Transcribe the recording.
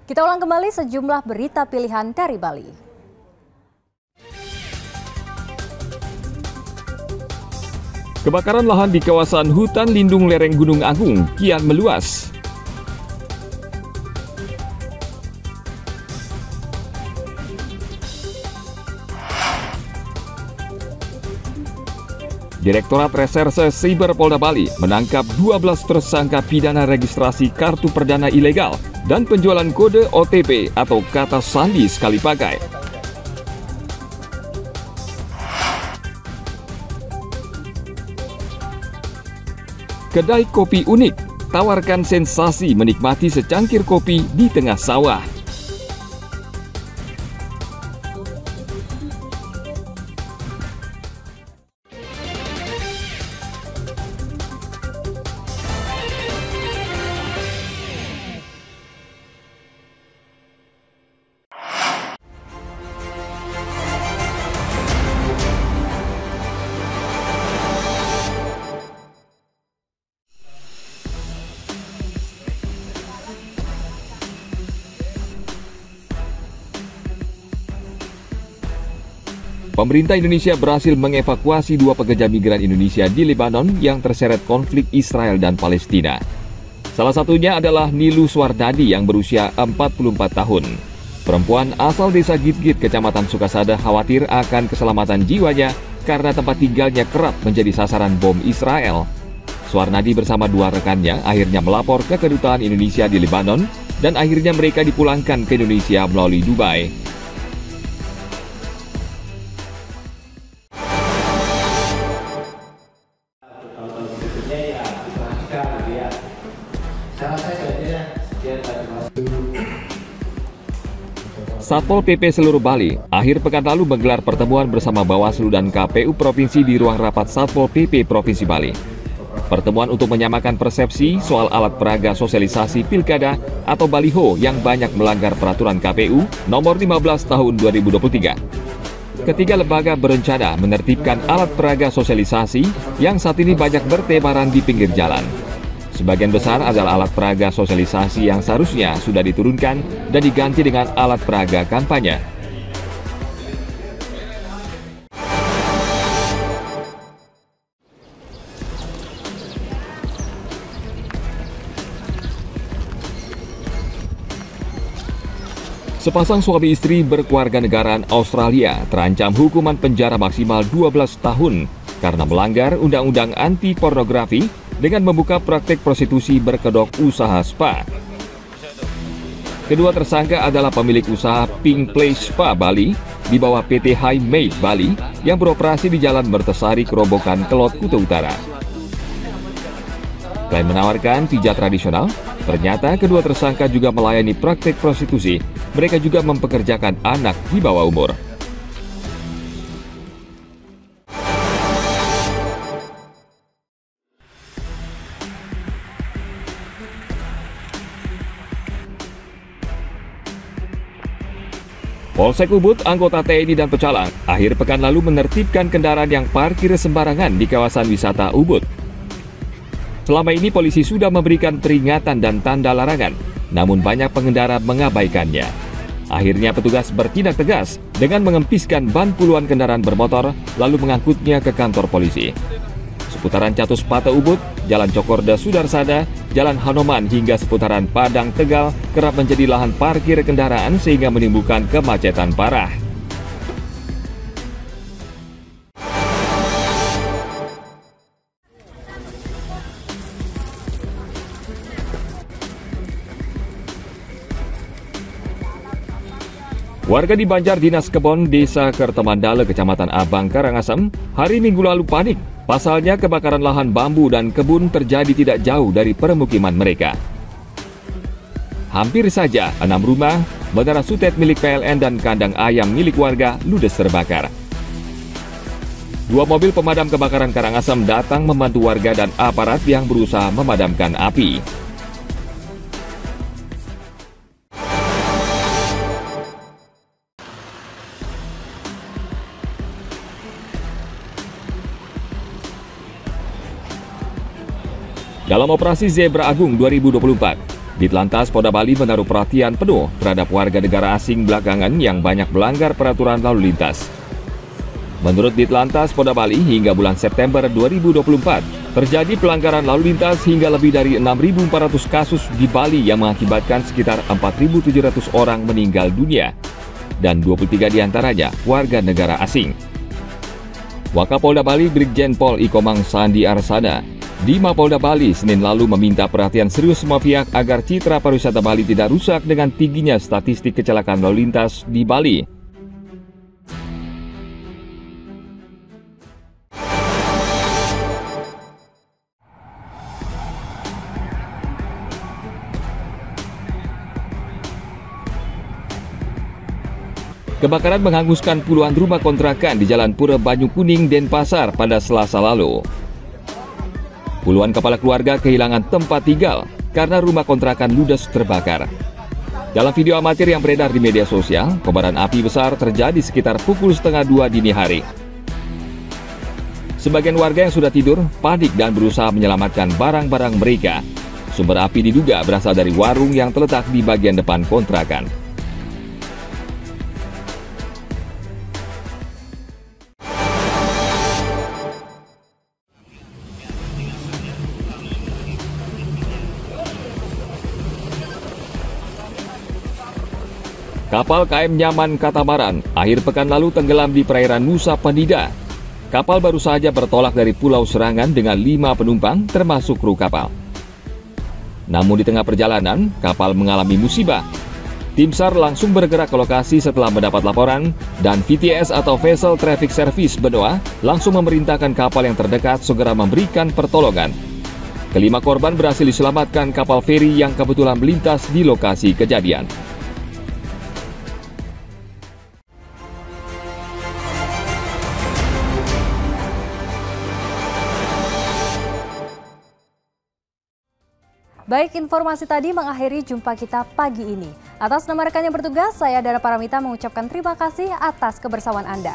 Kita ulang kembali sejumlah berita pilihan dari Bali. Kebakaran lahan di kawasan hutan lindung lereng Gunung Agung kian meluas. Direktorat Reserse Siber Polda Bali menangkap 12 tersangka pidana registrasi kartu perdana ilegal dan penjualan kode OTP atau kata sandi sekali pakai. Kedai kopi unik, tawarkan sensasi menikmati secangkir kopi di tengah sawah. Pemerintah Indonesia berhasil mengevakuasi 2 pekerja migran Indonesia di Lebanon yang terseret konflik Israel dan Palestina. Salah satunya adalah Nilu Swardadi yang berusia 44 tahun. Perempuan asal desa Gitgit, Kecamatan Sukasada khawatir akan keselamatan jiwanya karena tempat tinggalnya kerap menjadi sasaran bom Israel. Swardadi bersama 2 rekannya akhirnya melapor ke Kedutaan Indonesia di Lebanon dan akhirnya mereka dipulangkan ke Indonesia melalui Dubai. Satpol PP seluruh Bali akhir pekan lalu menggelar pertemuan bersama Bawaslu dan KPU Provinsi di ruang rapat Satpol PP Provinsi Bali. Pertemuan untuk menyamakan persepsi soal alat peraga sosialisasi pilkada atau baliho yang banyak melanggar peraturan KPU nomor 15 tahun 2023. Ketiga lembaga berencana menertibkan alat peraga sosialisasi yang saat ini banyak bertebaran di pinggir jalan. Sebagian besar adalah alat peraga sosialisasi yang seharusnya sudah diturunkan dan diganti dengan alat peraga kampanye. Sepasang suami istri berkewarganegaraan Australia terancam hukuman penjara maksimal 12 tahun karena melanggar Undang-Undang Anti Pornografi dengan membuka praktek prostitusi berkedok usaha spa. Kedua tersangka adalah pemilik usaha Pink Place Spa Bali di bawah PT High Maid Bali yang beroperasi di Jalan Mertesari, Kerobokan, Kelot, Kuta Utara. Selain menawarkan pijat tradisional, ternyata kedua tersangka juga melayani praktek prostitusi. Mereka juga mempekerjakan anak di bawah umur. Polsek Ubud, anggota TNI dan Pecalang, akhir pekan lalu menertibkan kendaraan yang parkir sembarangan di kawasan wisata Ubud. Selama ini polisi sudah memberikan peringatan dan tanda larangan, namun banyak pengendara mengabaikannya. Akhirnya petugas bertindak tegas dengan mengempiskan ban puluhan kendaraan bermotor lalu mengangkutnya ke kantor polisi. Seputaran Catus Pate Ubud, Jalan Cokorda Sudarsada, Jalan Hanoman hingga seputaran Padang Tegal kerap menjadi lahan parkir kendaraan sehingga menimbulkan kemacetan parah. Warga di Banjar Dinas Kebon, Desa Kertemandala, Kecamatan Abang, Karangasem, hari Minggu lalu panik. Pasalnya kebakaran lahan bambu dan kebun terjadi tidak jauh dari permukiman mereka. Hampir saja 6 rumah, menara sutet milik PLN dan kandang ayam milik warga ludes terbakar. 2 mobil pemadam kebakaran Karangasem datang membantu warga dan aparat yang berusaha memadamkan api. Dalam operasi Zebra Agung 2024, Ditlantas Polda Bali menaruh perhatian penuh terhadap warga negara asing belakangan yang banyak melanggar peraturan lalu lintas. Menurut Ditlantas Polda Bali, hingga bulan September 2024, terjadi pelanggaran lalu lintas hingga lebih dari 6.400 kasus di Bali yang mengakibatkan sekitar 4.700 orang meninggal dunia, dan 23 diantaranya warga negara asing. Wakapolda Bali Brigjen Pol Ikomang Sandi Arsana di Mapolda Bali Senin lalu meminta perhatian serius semua pihak agar citra pariwisata Bali tidak rusak dengan tingginya statistik kecelakaan lalu lintas di Bali. Kebakaran menghanguskan puluhan rumah kontrakan di Jalan Pura Banyu Kuning, Denpasar pada Selasa lalu. Puluhan kepala keluarga kehilangan tempat tinggal karena rumah kontrakan ludes terbakar. Dalam video amatir yang beredar di media sosial, kobaran api besar terjadi sekitar pukul 1:30 dini hari. Sebagian warga yang sudah tidur panik dan berusaha menyelamatkan barang-barang mereka. Sumber api diduga berasal dari warung yang terletak di bagian depan kontrakan. Kapal KM Nyaman Katamaran akhir pekan lalu tenggelam di perairan Nusa Penida. Kapal baru saja bertolak dari Pulau Serangan dengan 5 penumpang termasuk kru kapal. Namun di tengah perjalanan, kapal mengalami musibah. Tim SAR langsung bergerak ke lokasi setelah mendapat laporan dan VTS atau Vessel Traffic Service Benoa langsung memerintahkan kapal yang terdekat segera memberikan pertolongan. Kelima korban berhasil diselamatkan kapal feri yang kebetulan melintas di lokasi kejadian. Baik, informasi tadi mengakhiri jumpa kita pagi ini. Atas nama rekan yang bertugas, saya Dara Paramita mengucapkan terima kasih atas kebersamaan Anda.